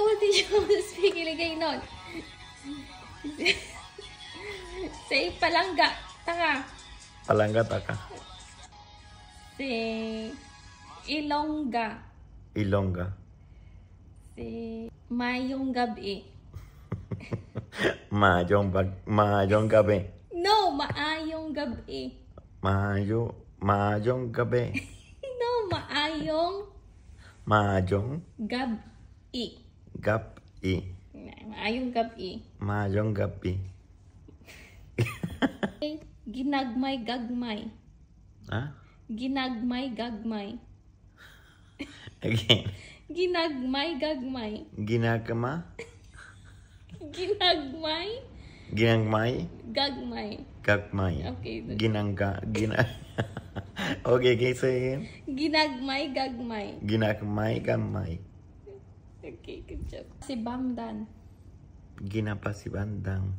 what did you speak Ilocano? Say palangga. Taka. Palangga taka. Say Ilongga. Ilongga. Say Mayong gabi. Mahjong gabi. No, maayong gabi. Mahjong gabi. No, maayong gabi. Gabi. Maayong gabi. Mahjong gabi. Ginagmay gagmay. Ha? Ginagmay gagmay. Again. Ginagmay gagmay. Ginagma. Ginagmay gagmay. Gagmay. Okay. Okay, say again. Ginagmay gagmay. Ginagmay gamay. Okay, good job. Si Bangdan. Ginapa si bandang.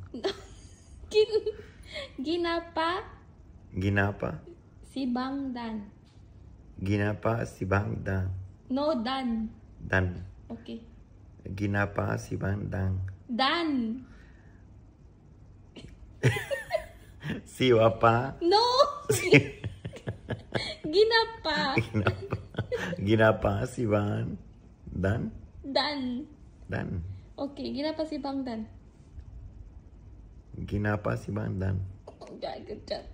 Ginapa Si bangdang. No, Dan. Dan. Okay. Ginapa si bandang. Dan. Siwapa. No. Ginapa. Ginapa si Dan. Dan. Okay, ginapa si Bangdan. Ginapa si Bangdan. Okay, good job.